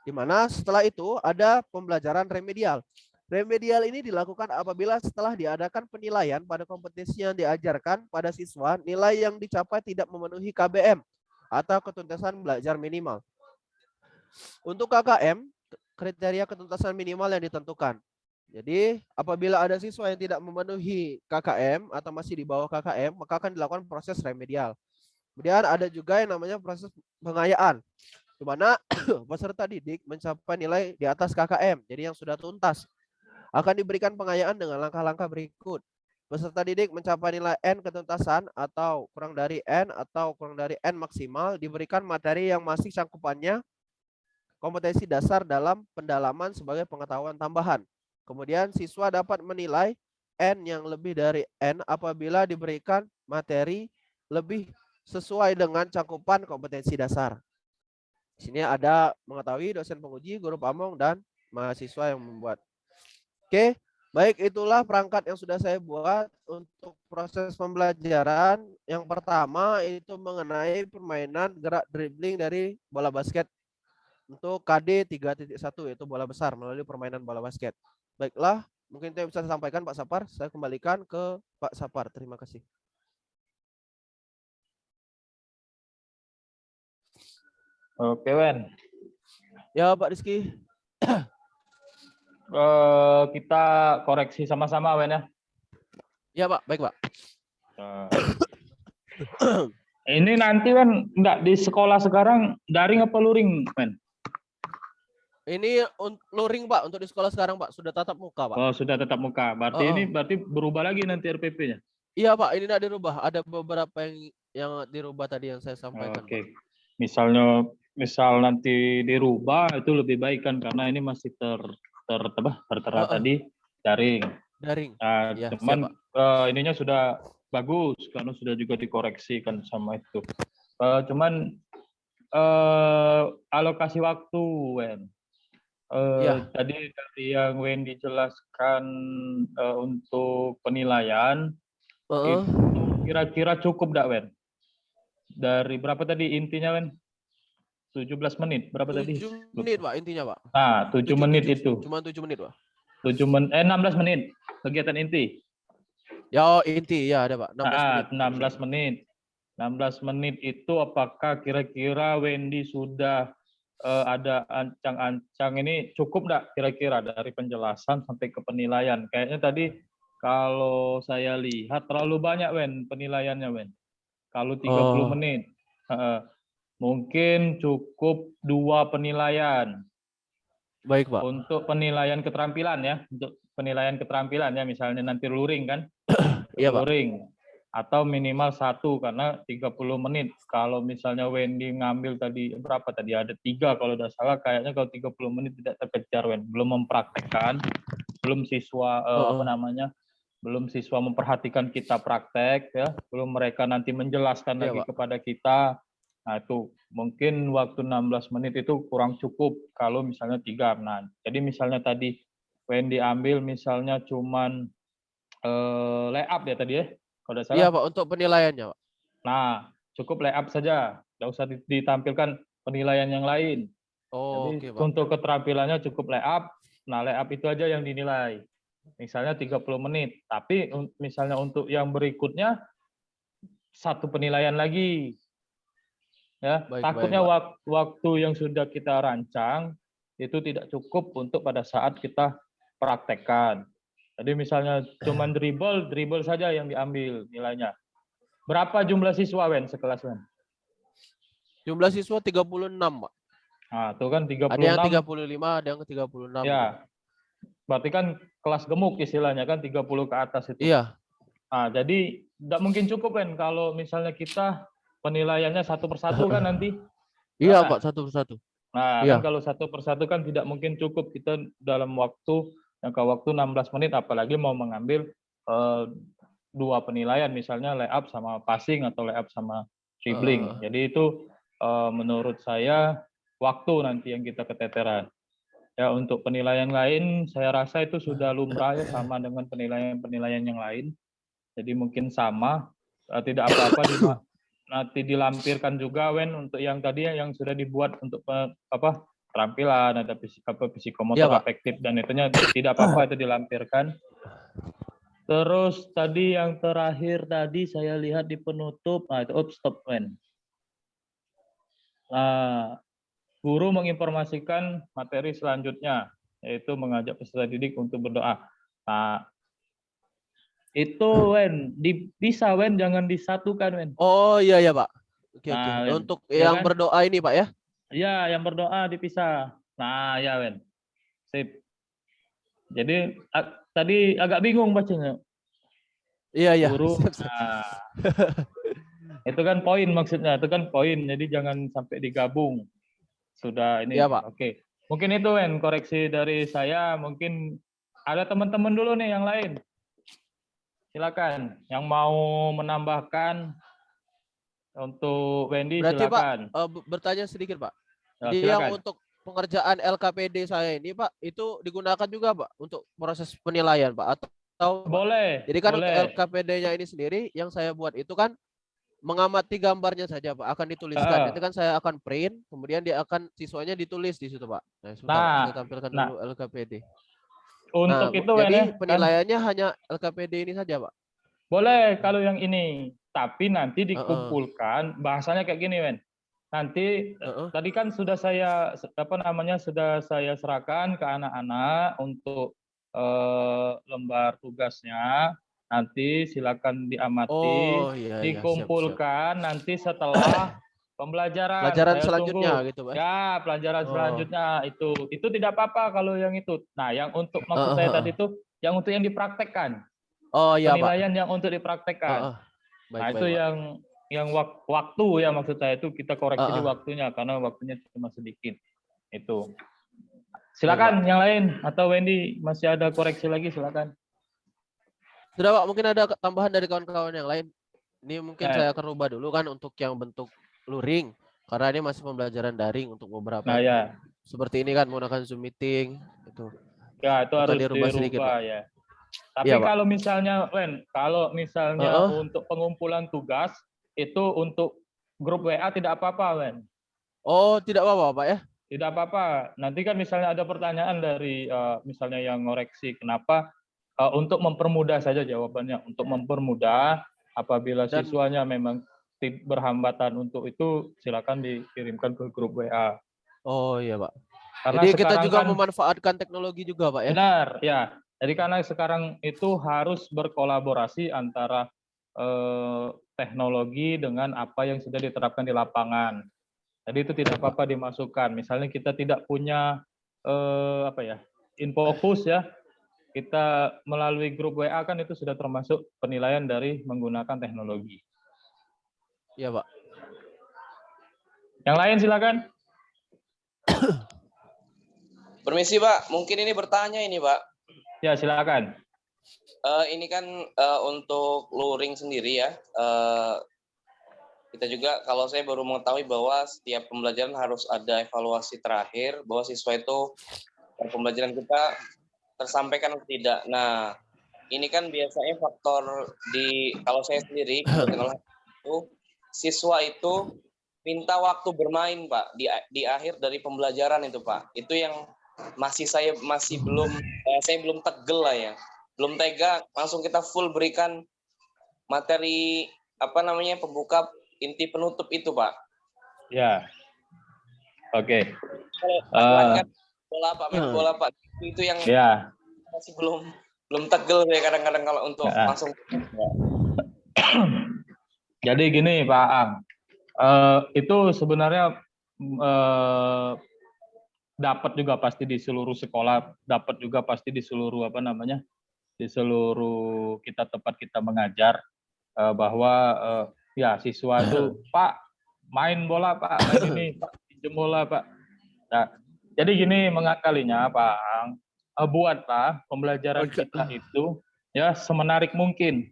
Di mana setelah itu ada pembelajaran remedial. Remedial ini dilakukan apabila setelah diadakan penilaian pada kompetensi yang diajarkan pada siswa, nilai yang dicapai tidak memenuhi KBM atau ketuntasan belajar minimal. Untuk KKM, kriteria ketuntasan minimal yang ditentukan. Jadi apabila ada siswa yang tidak memenuhi KKM atau masih di bawah KKM, maka akan dilakukan proses remedial. Kemudian ada juga yang namanya proses pengayaan, di mana peserta didik mencapai nilai di atas KKM, jadi yang sudah tuntas. Akan diberikan pengayaan dengan langkah-langkah berikut. Peserta didik mencapai nilai N ketuntasan atau kurang dari N atau kurang dari N maksimal, diberikan materi yang masih cangkupannya kompetensi dasar dalam pendalaman sebagai pengetahuan tambahan. Kemudian siswa dapat menilai N yang lebih dari N apabila diberikan materi lebih sesuai dengan cakupan kompetensi dasar. Di sini ada mengetahui dosen penguji, guru pamong, dan mahasiswa yang membuat. Oke, baik, itulah perangkat yang sudah saya buat untuk proses pembelajaran. Yang pertama itu mengenai permainan gerak dribbling dari bola basket untuk KD 3.1 yaitu bola besar melalui permainan bola basket. Baiklah, mungkin itu yang bisa saya sampaikan Pak Sapar. Saya kembalikan ke Pak Sapar. Terima kasih. Oke, Wen. Ya, Pak Rizky. Kita koreksi sama-sama, Wen ya. Ya, Pak. Baik, Pak. Ini nanti kan enggak di sekolah sekarang daring apa luring, Wen? Ini luring, Pak, untuk di sekolah sekarang, Pak. Sudah tatap muka, Pak. Oh, sudah tetap muka. Berarti ini berarti berubah lagi nanti RPP-nya. Iya, Pak, ini tidak dirubah. Ada beberapa yang dirubah tadi yang saya sampaikan. Oke. Misal nanti dirubah itu lebih baik kan karena ini masih tertera tadi daring. Daring. Nah, Ya, cuman ininya sudah bagus karena sudah juga dikoreksi kan sama itu. Cuman alokasi waktu, Wen. Tadi dari yang Wen dijelaskan untuk penilaian itu kira-kira cukup enggak, Wen? Dari berapa tadi intinya, Wen? 17 menit. Berapa tadi? 7 menit, Pak, intinya, Pak. Nah, 7 menit itu. Cuma 7 menit, Pak. 16 menit kegiatan inti. Ya, inti ya ada, Pak. 16 menit. 16 menit itu apakah kira-kira Wendy sudah ada ancang-ancang ini cukup enggak kira-kira dari penjelasan sampai ke penilaian? Kayaknya tadi kalau saya lihat terlalu banyak, Wen, penilaiannya, Wen. Kalau 30 menit. Mungkin cukup 2 penilaian. Baik, Pak. Untuk penilaian keterampilan ya, untuk penilaian keterampilan ya, misalnya nanti luring kan? Iya, Pak. Luring. Atau minimal 1 karena 30 menit. Kalau misalnya Wendy ngambil tadi berapa tadi? Ada 3 kalau tidak salah. Kayaknya kalau 30 menit tidak terkejar, Wen. Belum mempraktekkan, belum siswa belum siswa memperhatikan kita praktek ya, belum mereka nanti menjelaskan lagi Pak. kepada kita. Nah, itu mungkin waktu 16 menit itu kurang cukup kalau misalnya 3. Nah, jadi misalnya tadi Wendy ambil misalnya cuman layup ya tadi ya. Kalau tidak salah. Iya, Pak, untuk penilaiannya, Pak. Nah, cukup layup saja. Tidak usah ditampilkan penilaian yang lain. Jadi Pak. untuk keterampilannya cukup layup. Nah, layup itu aja yang dinilai. Misalnya 30 menit. Tapi misalnya untuk yang berikutnya 1 penilaian lagi. Ya, takutnya waktu yang sudah kita rancang itu tidak cukup untuk pada saat kita praktekkan. Jadi misalnya cuman dribble saja yang diambil nilainya. Berapa jumlah siswa, Wen, sekelas, Wen? Jumlah siswa 36, Pak. Nah, itu kan 36. Ada yang 35, ada yang 36. Ya. Berarti kan kelas gemuk istilahnya kan 30 ke atas itu. Iya. Nah, jadi tidak mungkin cukup, Wen, kalau misalnya kita penilaiannya 1 persatu kan nanti. Iya, Pak, 1 persatu. Nah, kan kalau 1 persatu kan tidak mungkin cukup kita dalam jangka waktu 16 menit, apalagi mau mengambil 2 penilaian, misalnya layup sama passing atau layup sama dribbling. Jadi itu menurut saya waktu nanti yang kita keteteran. Ya, untuk penilaian lain saya rasa itu sudah lumrah ya, sama dengan penilaian-penilaian yang lain. Jadi mungkin sama, tidak apa-apa nanti dilampirkan juga untuk yang tadi yang sudah dibuat untuk keterampilan, ada psikomotor Iya, Pak. afektif dan itunya tidak apa-apa itu dilampirkan. Terus tadi yang terakhir tadi saya lihat di penutup, itu stop Wen. Nah, guru menginformasikan materi selanjutnya, yaitu mengajak peserta didik untuk berdoa. Nah, itu bisa jangan disatukan Wen. Oh iya ya Pak. Oke, oke. Nah, Wen. Untuk Ya yang kan? berdoa ini Pak ya. Iya, yang berdoa dipisah. Nah, ya Wen. Sip. Jadi tadi agak bingung bacanya. Iya, iya. Guru. Siap, siap. Nah, itu kan poin maksudnya, itu kan poin. Jadi jangan sampai digabung. Sudah ini. Iya, Pak. Oke. Mungkin itu Wen koreksi dari saya. Mungkin ada teman-teman dulu nih yang lain. Silakan. Yang mau menambahkan untuk Wendy Berarti silakan. Pak, bertanya sedikit Pak. Ya, Jadi silakan. yang untuk pengerjaan LKPD saya ini Pak, itu digunakan juga Pak untuk proses penilaian Pak atau Boleh. Jadi kan boleh. untuk LKPD-nya ini sendiri yang saya buat itu kan mengamati gambarnya saja Pak, akan dituliskan. Nanti kan saya akan print, kemudian siswanya ditulis di situ Pak. Nah, sebentar saya tampilkan dulu LKPD. Untuk Nah, itu jadi kan, penilaiannya hanya LKPD ini saja Pak. boleh kalau yang ini, tapi nanti dikumpulkan bahasanya kayak gini Wen. Nanti tadi kan sudah saya sudah saya serahkan ke anak-anak untuk lembar tugasnya. Nanti silakan diamati, dikumpulkan siap. Nanti setelah pelajaran selanjutnya gitu Pak. Ya, pelajaran selanjutnya itu tidak apa-apa kalau yang itu. Nah, yang untuk maksud saya tadi itu yang untuk yang dipraktekkan. Oh iya, penilaian Pak. yang untuk dipraktekkan. Baik, itu Pak. yang waktu ya maksud saya itu kita koreksi di waktunya karena waktunya cuma sedikit. Itu. Silakan yang lain atau Wendy masih ada koreksi lagi silakan. Sudah Pak, mungkin ada tambahan dari kawan-kawan yang lain. Ini mungkin saya akan rubah dulu kan untuk yang bentuk luring karena ini masih pembelajaran daring untuk beberapa. Nah, ya. Seperti ini kan menggunakan Zoom meeting itu. Ya, itu harus dirubah sedikit, Pak. Ya. Tapi kalau misalnya untuk pengumpulan tugas itu untuk grup WA tidak apa-apa, Wen. Oh, tidak apa-apa, Pak ya? Tidak apa-apa. Nanti kan misalnya ada pertanyaan dari misalnya yang ngoreksi kenapa untuk mempermudah saja jawabannya, untuk mempermudah apabila siswanya memang berhambatan untuk itu silakan dikirimkan ke grup WA. Oh iya, Pak. Karena jadi kita juga memanfaatkan teknologi juga, Pak ya? Benar, ya. Jadi karena sekarang itu harus berkolaborasi antara teknologi dengan apa yang sudah diterapkan di lapangan. Jadi itu tidak apa-apa dimasukkan. Misalnya kita tidak punya infocus ya, kita melalui grup WA kan itu sudah termasuk penilaian dari menggunakan teknologi. Iya, Pak. Yang lain silakan. Permisi, Pak. Mungkin ini bertanya ini, Pak. Ya, silakan. Ini kan untuk luring sendiri ya. Kita juga, kalau saya baru mengetahui bahwa setiap pembelajaran harus ada evaluasi terakhir, bahwa siswa itu pembelajaran kita tersampaikan atau tidak. Nah, ini kan biasanya faktor kalau saya sendiri, itu siswa itu minta waktu bermain, Pak, di akhir dari pembelajaran itu, Pak. Itu yang saya belum tegel lah ya. Belum tega langsung kita full berikan materi pembuka inti penutup itu, Pak. Ya. Oke. Bola, Pak, main bola, Pak. Itu yang masih belum tegel ya kadang-kadang kalau untuk langsung. Jadi gini, Pak Ang. Itu sebenarnya dapat juga pasti di seluruh sekolah, dapat juga pasti di seluruh di seluruh tempat kita mengajar bahwa ya siswa itu Pak main bola Pak, main ini Pak, pinjam bola Pak. Nah, jadi gini mengakalinya Pak Ang, buatlah pembelajaran kita itu ya semenarik mungkin.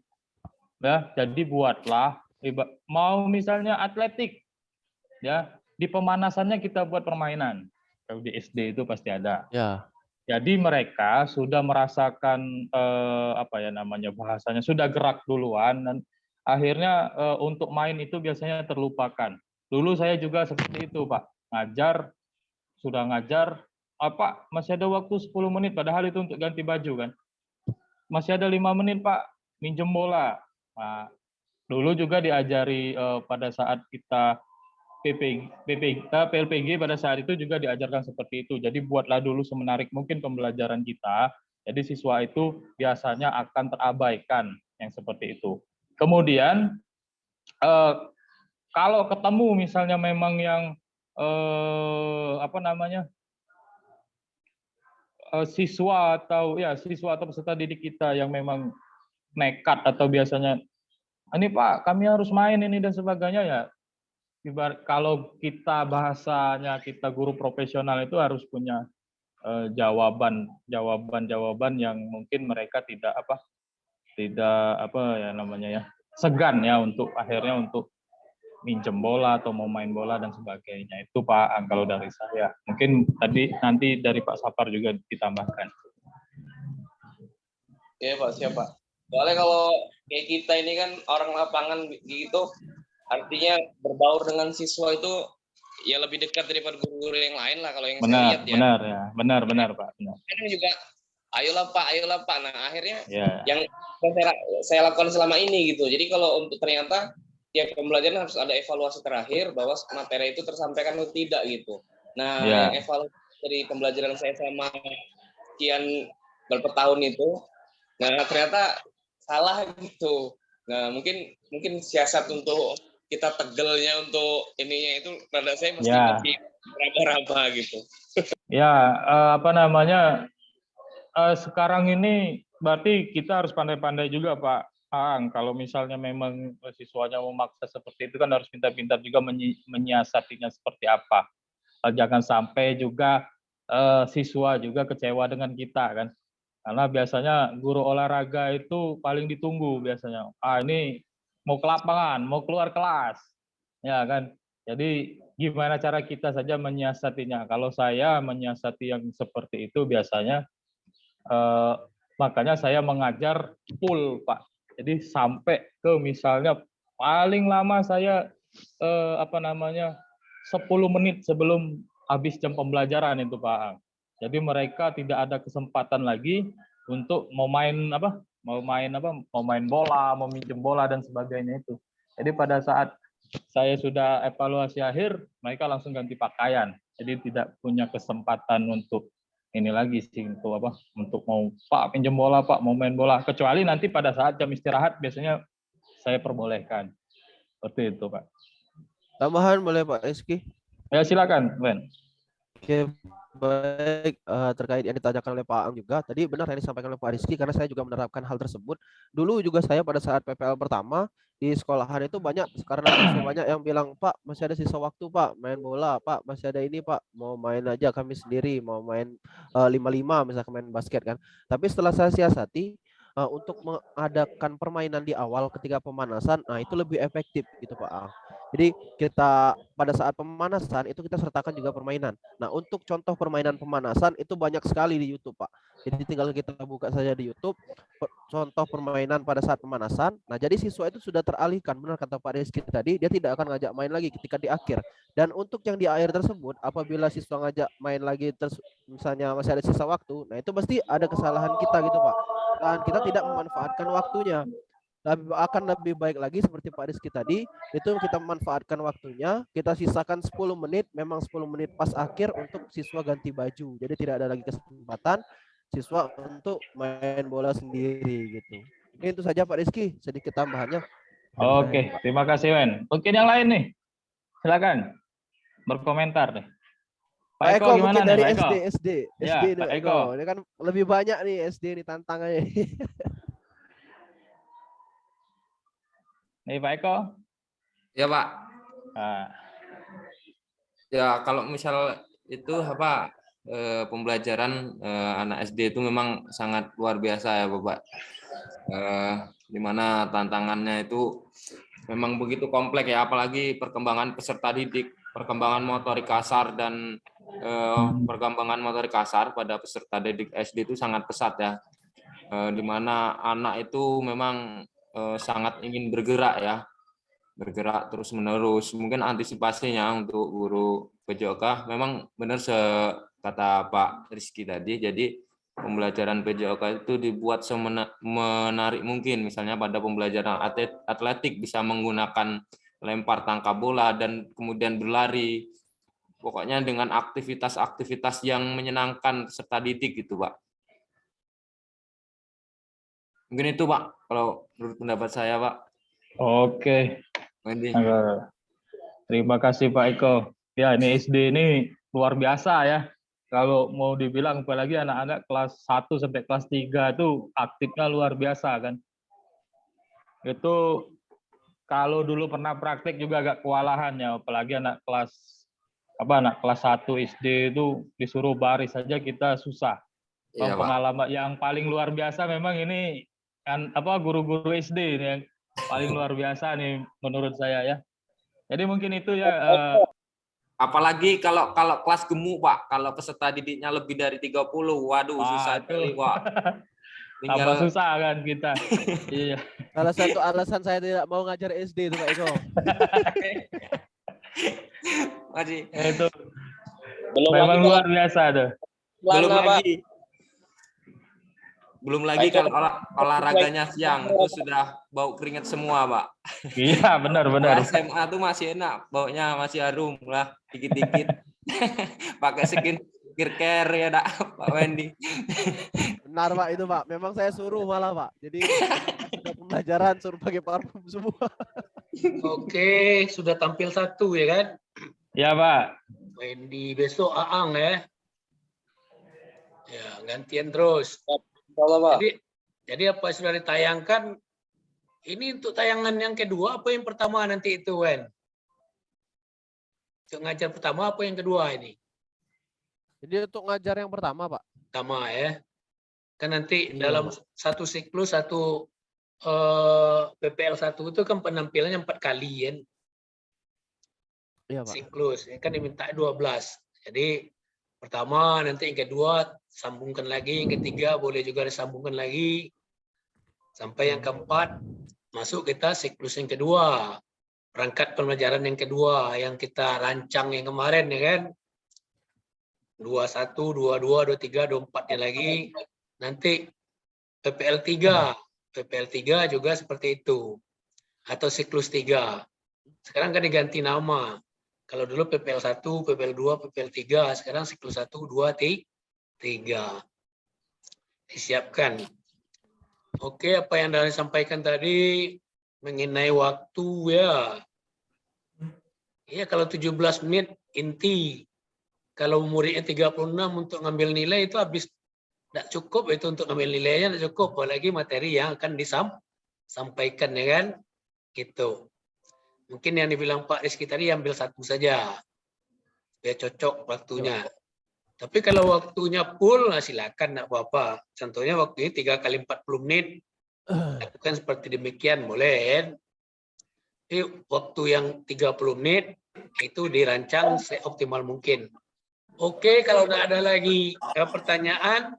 Ya, jadi buatlah mau misalnya atletik ya, di pemanasannya kita buat permainan. Kalau di SD itu pasti ada. Ya. Jadi mereka sudah merasakan apa ya namanya bahasanya, sudah gerak duluan dan akhirnya untuk main itu biasanya terlupakan. Dulu saya juga seperti itu, Pak. Ngajar, sudah ngajar, apa masih ada waktu 10 menit padahal itu untuk ganti baju kan. Masih ada 5 menit, Pak, minjem bola. Nah, dulu juga diajari pada saat kita PLPG pada saat itu juga diajarkan seperti itu. Jadi buatlah dulu semenarik mungkin pembelajaran kita. Jadi siswa itu biasanya akan terabaikan yang seperti itu. Kemudian kalau ketemu misalnya memang yang apa namanya siswa atau peserta didik kita yang memang nekat atau biasanya ini Pak kami harus main ini dan sebagainya ya. Ibarat kalau kita bahasanya kita guru profesional itu harus punya jawaban yang mungkin mereka tidak segan ya untuk akhirnya untuk minjem bola atau mau main bola dan sebagainya. Itu Pak kalau dari saya. Mungkin nanti dari Pak Sapar juga ditambahkan. Iya Pak, siapa? Soalnya kalau kayak kita ini kan orang lapangan gitu, artinya berbaur dengan siswa itu ya lebih dekat daripada guru-guru yang lain lah kalau yang saya lihat ya. Benar Pak. Benar. Kadang juga ayolah Pak. Nah akhirnya ya. yang saya lakukan selama ini gitu. Jadi kalau untuk ternyata tiap pembelajaran harus ada evaluasi terakhir bahwa materi itu tersampaikan atau tidak gitu. Nah yang evaluasi dari pembelajaran saya selama sekian berapa tahun itu, nah ternyata salah gitu. Nah mungkin siasat untuk kita tegelnya untuk ininya itu pada saya mesti lebih raba-raba gitu. Ya, sekarang ini berarti kita harus pandai-pandai juga Pak Ang. Kalau misalnya memang siswanya memaksa seperti itu kan harus pintar-pintar juga menyiasatinya seperti apa. Jangan sampai juga siswa juga kecewa dengan kita kan. Karena biasanya guru olahraga itu paling ditunggu biasanya. Ini mau ke lapangan, mau keluar kelas. Ya kan. Jadi gimana cara kita saja menyiasatinya. Kalau saya menyiasati yang seperti itu biasanya makanya saya mengajar full Pak. Jadi sampai ke misalnya paling lama saya 10 menit sebelum habis jam pembelajaran itu Pak. Jadi mereka tidak ada kesempatan lagi untuk mau main bola, mau minjem bola dan sebagainya itu. Jadi pada saat saya sudah evaluasi akhir, mereka langsung ganti pakaian. Jadi tidak punya kesempatan untuk ini lagi sih untuk mau Pak pinjam bola Pak mau main bola, kecuali nanti pada saat jam istirahat biasanya saya perbolehkan seperti itu Pak. Tambahan boleh Pak Rizky? Ya silakan Ben. Oke, baik, terkait yang ditanyakan oleh Pak Ang juga tadi benar yang disampaikan oleh Pak Rizky karena saya juga menerapkan hal tersebut. Dulu juga saya pada saat PPL pertama di sekolahan itu banyak karena banyak yang bilang Pak masih ada sisa waktu Pak main bola Pak masih ada ini Pak mau main aja kami sendiri mau main 5-5 misalkan main basket kan. Tapi setelah saya siasati untuk mengadakan permainan di awal ketika pemanasan, nah itu lebih efektif gitu Pak Ang. Jadi kita pada saat pemanasan itu kita sertakan juga permainan. Nah untuk contoh permainan pemanasan itu banyak sekali di YouTube Pak. Jadi tinggal kita buka saja di YouTube contoh permainan pada saat pemanasan. Nah jadi siswa itu sudah teralihkan, benar kata Pak Rizky tadi, dia tidak akan ngajak main lagi ketika di akhir. Dan untuk yang di akhir tersebut, apabila siswa ngajak main lagi misalnya masih ada sisa waktu, nah itu pasti ada kesalahan kita gitu Pak. Dan kita tidak memanfaatkan waktunya. Akan lebih baik lagi seperti Pak Rizky tadi, itu kita memanfaatkan waktunya, kita sisakan 10 menit, memang 10 menit pas akhir untuk siswa ganti baju. Jadi tidak ada lagi kesempatan siswa untuk main bola sendiri gitu. Ini itu saja Pak Rizky, sedikit tambahannya. Oke, terima kasih Wen. Mungkin yang lain nih, silakan berkomentar nih. Pak Eko gimana mungkin dari nih, Pak SD Ya, Pak Eko. Ini kan lebih banyak nih SD nih tantangannya. Nih Pak Eko. Ya Pak. Nah. Ya kalau misal itu pembelajaran anak SD itu memang sangat luar biasa ya Bapak. Di mana tantangannya itu memang begitu kompleks ya, apalagi perkembangan peserta didik perkembangan motorik kasar dan perkembangan motorik kasar pada peserta didik SD itu sangat pesat ya, di mana anak itu memang sangat ingin bergerak ya, bergerak terus menerus. Mungkin antisipasinya untuk guru PJOK memang benar kata Pak Rizky tadi, jadi pembelajaran PJOK itu dibuat semenarik mungkin. Misalnya pada pembelajaran atletik bisa menggunakan lempar tangkap bola dan kemudian berlari. Pokoknya dengan aktivitas-aktivitas yang menyenangkan peserta didik gitu, Pak. Mungkin itu, Pak, kalau menurut pendapat saya, Pak. Oke. Wendy. Terima kasih Pak Eko. Ya, ini SD ini luar biasa ya. Kalau mau dibilang apalagi anak-anak kelas 1 sampai kelas 3 itu aktifnya luar biasa kan. Itu kalau dulu pernah praktek juga agak kewalahan ya, apalagi anak kelas 1 SD itu disuruh baris saja kita susah. Iya, Pak. Pengalaman yang paling luar biasa memang ini kan guru-guru SD ini yang paling luar biasa nih menurut saya ya. Jadi mungkin itu ya. Apalagi kalau kelas gemuk, Pak. Kalau peserta didiknya lebih dari 30, waduh susah sekali, Pak. Tambah susah kan kita. Iya. Salah satu alasan saya tidak mau ngajar SD itu Pak Eko. Masih. Itu Belum memang lagi luar biasa tuh. Belum lagi kalau olahraganya siang itu sudah bau keringat semua, Pak. Iya, benar. Kalau SMA tuh masih enak, baunya masih harum lah, dikit-dikit. Pakai skincare ya, Pak Wendy. Benar Pak itu Pak. Memang saya suruh malah Pak. Jadi sudah pembelajaran suruh pakai parfum semua. Oke, sudah tampil satu ya kan? Ya Pak. Wendy, besok Aang ya. Ya, gantian terus. Jadi apa yang sudah ditayangkan, ini untuk tayangan yang kedua apa yang pertama nanti itu, Wen? Untuk ngajar pertama apa yang kedua ini? Jadi untuk ngajar yang pertama Pak. Pertama ya. Kan nanti dalam satu siklus, PPL 1 itu kan penampilannya 4 kali kan. Iya Pak. Siklus, kan diminta 12. Jadi pertama, nanti yang kedua sambungkan lagi, yang ketiga boleh juga disambungkan lagi. Sampai yang keempat, masuk kita siklus yang kedua. Perangkat pembelajaran yang kedua, yang kita rancang yang kemarin ya kan. 21, 22, 23, 24-nya lagi. Nanti PPL 3. PPL 3 juga seperti itu. Atau siklus 3. Sekarang kan diganti nama. Kalau dulu PPL 1, PPL 2, PPL 3, sekarang siklus 1, 2, 3. Disiapkan. Oke, apa yang Anda sampaikan tadi mengenai waktu ya. Ya, kalau 17 menit inti. Kalau muridnya 36 untuk ngambil nilai itu habis tidak cukup itu untuk ngambil nilainya tidak cukup, apalagi materi yang akan disampaikan ya kan. Gitu. Mungkin yang dibilang Pak Rizky tadi ambil satu saja, biar cocok waktunya. Tapi kalau waktunya full, nah silakan, enggak apa-apa. Contohnya waktunya 3 kali 40 menit, lakukan seperti demikian, boleh kan? Tapi waktu yang 30 menit, itu dirancang seoptimal mungkin. Oke, kalau enggak ada lagi pertanyaan,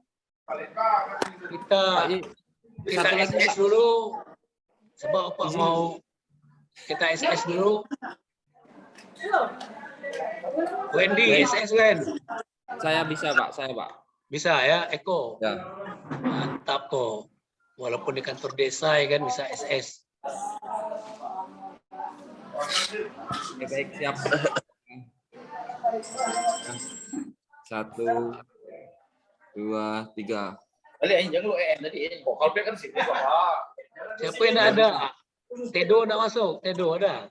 kita SS dulu. Sebab Pak mau kita SS dulu. Wendy, SS Wen. Saya bisa, Pak. Saya, Pak. Bisa ya, Eko. Ya. Mantap kok. Walaupun di kantor desa ya kan bisa SS. Oke, baik, siap. 1, 2, 3. Siapa yang enggak ada? Tedo enggak masuk? Tedo ada?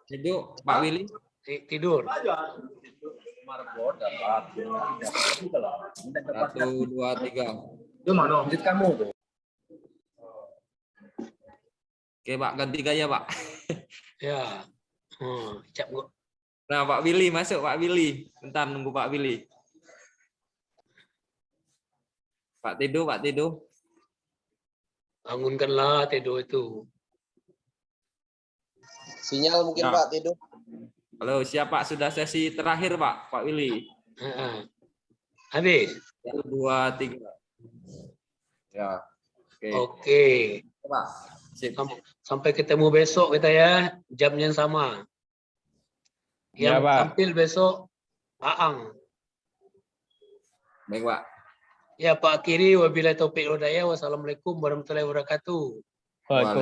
Itu Pak Willy. Tidur. 1, 2, 3. Oke, Pak, ganti gaya, Pak. Ya. Cap gua. Nah, Pak Willy masuk, Pak Willy. Bentar nunggu Pak Willy. Pak Tedo, Pak Tedo. Bangunkanlah Tedo itu. Sinyal mungkin Ya. Pak tidur. Halo, siapa? Sudah sesi terakhir Pak, Pak Willy. Habis. 1, 2, 3. Ya, oke. Oke. Pak. Sip. Sampai ketemu besok kita ya, jamnya yang sama. Ya, Yang Pak. tampil besok Aang. Baik, Pak. Ya Pak Kiri, wabillahi taufiq wal hidayah. Wassalamualaikum warahmatullahi wabarakatuh. Waalaikumsalam.